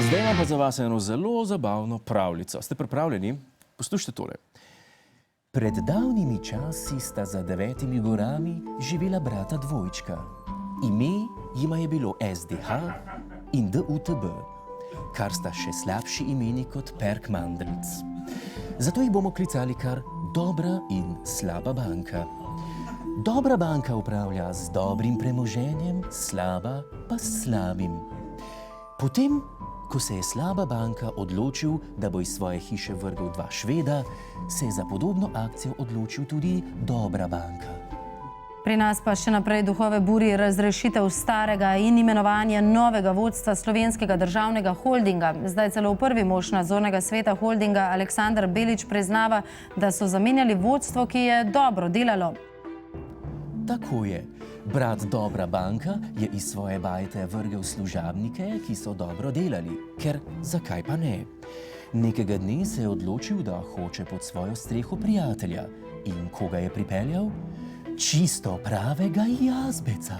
Zdaj imam pa za vas eno zelo zabavno pravljico. Ste pripravljeni? Poslušajte tole. Pred davnimi časi sta za 9 gorami živela brata dvojčka. Ime jima je bilo SDH in DUTB, kar sta še slabši imeni kot Perk Mandric. Zato jih bomo klicali kar Dobra in Slaba banka. Dobra banka upravlja z dobrim premoženjem, slaba pa s slabim. Potem, ko se je Slaba banka odločil, da bo iz svoje hiše vrgel 2 Šveda, se je za podobno akcijo odločil tudi Dobra banka. Pri nas pa še naprej duhove buri razrešitev starega in imenovanje novega vodstva Slovenskega državnega holdinga. Zdaj celo prvi mož nadzornega sveta holdinga Aleksandar Belič priznava, da so zamenjali vodstvo, ki je dobro delalo. Tako je. Brat Dobra banka je iz svoje bajte vrgel služabnike, ki so dobro delali. Ker zakaj pa ne? Nekega dne se je odločil, da hoče pod svojo streho prijatelja. In koga je pripeljal? Čisto pravega jazbeca.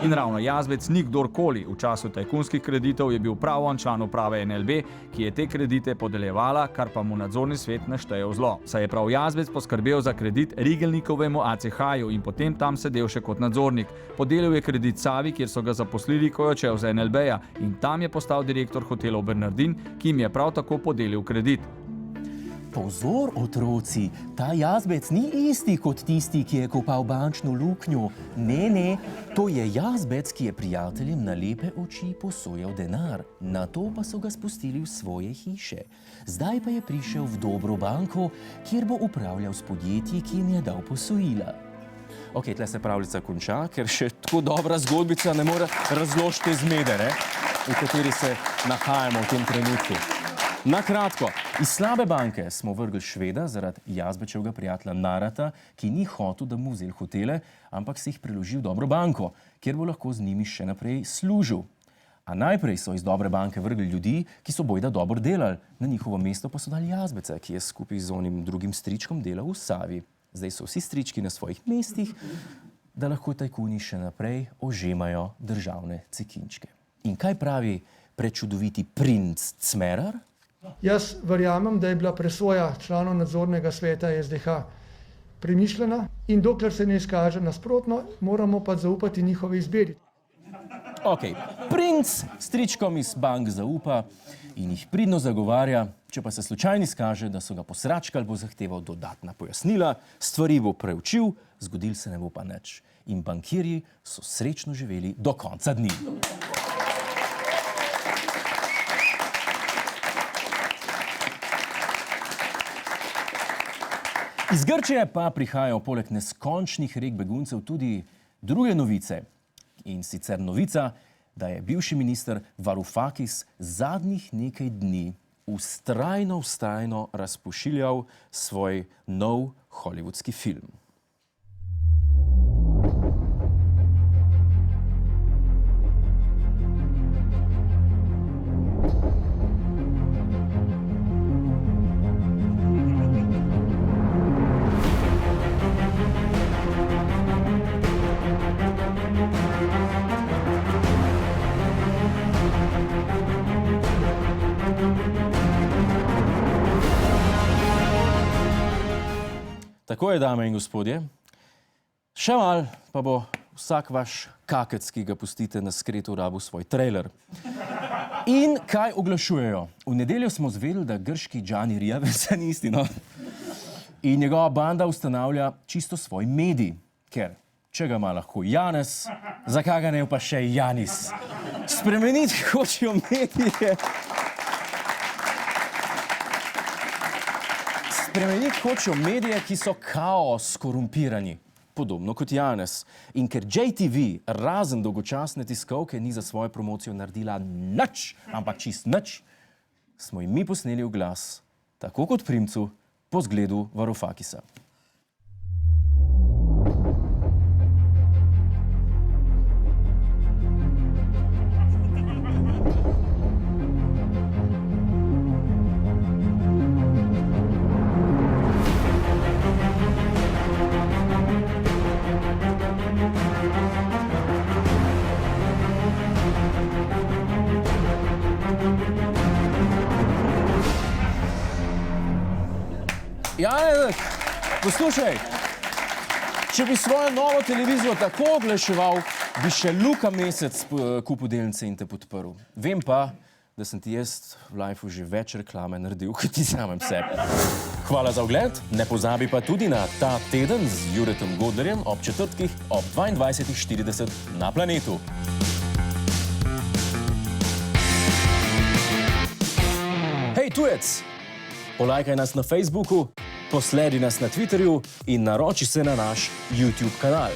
In ravno jazbec ni kdorkoli. V času tajkunskih kreditov je bil prav on član uprave NLB, ki je te kredite podeljevala, kar pa mu nadzorni svet ne šteje v zlo. Saj je prav jazbec poskrbel za kredit Rigelnikovemu ACH-ju in potem tam sedel še kot nadzornik. Podelil je kredit Savi, kjer so ga zaposlili, ko je odšel za NLB-ja, in tam je postal direktor hotelov Bernardin, ki jim je prav tako podelil kredit. Pozor, otroci, ta jazbec ni isti kot tisti, ki je kopal bančno luknjo. Ne, to je jazbec, ki je prijateljem na lepe oči posojal denar. Nato pa so ga spustili v svoje hiše. Zdaj pa je prišel v Dobro banko, kjer bo upravljal s podjetji, ki jim je dal posojila. Ok, tle se pravljica konča, ker še tako dobra zgodbica ne more razložiti zmede, ne? V kateri se nahajamo v tem trenutku. Na kratko, iz Slabe banke smo vrgli Šveda zaradi jazbečevega prijatelja Narata, ki ni hotel, da mu vzel hotele, ampak se jih preložil v Dobro banko, kjer bo lahko z njimi še naprej služil. A najprej so iz Dobre banke vrgli ljudi, ki so bojda dobro delali. Na njihovo mesto pa so dali jazbeca, ki je skupaj z onim drugim stričkom delal v Savi. Zdaj so vsi strički na svojih mestih, da lahko tajkuni še naprej ožemajo državne cekinčke. In kaj pravi prečudoviti princ Cmerar? Jaz verjamem, da je bila presoja članov nadzornega sveta SDH premišljena in dokler se ne izkaže nasprotno, moramo pa zaupati njihovi izbiri. Ok, princ stričkom iz bank zaupa in jih pridno zagovarja, če pa se slučajno izkaže, da so ga posračkali, bo zahteval dodatna pojasnila, stvari bo preučil, zgodil se ne bo pa nič. In bankirji so srečno živeli do konca dni. Iz Grčije pa prihajajo poleg neskončnih rek beguncev tudi druge novice. In sicer novica, da je bivši minister Varoufakis zadnjih nekaj dni vztrajno razpošiljal svoj nov hollywoodski film. Tako je, dame in gospodje. Še mal pa bo vsak vaš kakec, ki ga pustite na skretu, rabu svoj trailer. In kaj oglašujejo? V nedeljo smo zvedeli, da grški Gianni Riavec ni isti, no? In njegova banda ustanavlja čisto svoj medij. Ker, če ga ima lahko Janez, zakaj ga ne pa še Janis? Spremeniti hočejo medije. Spremeniti hočejo medije, ki so kao skorumpirani, podobno kot Janez. In ker JTV razen dolgočasne tiskovke ni za svojo promocijo naredila nič, ampak čist nič, smo jim mi posneli oglas, tako kot princu, po zgledu Varoufakisa. Ja, poslušaj, če bi svojo novo televizijo tako oglaševal, bi še Luka Mesec kupil delnice in te podprl. Vem pa, da sem ti jaz v lifeu že več reklame naredil, kot ti samem sebi. Hvala za ogled, ne pozabi pa tudi na Ta teden z Juretom Godlerjem ob četrtkih ob 22:40 na Planetu. Hej, tujec! Polajkaj nas na Facebooku, posledi nas na Twitterju in naroči se na naš YouTube kanal.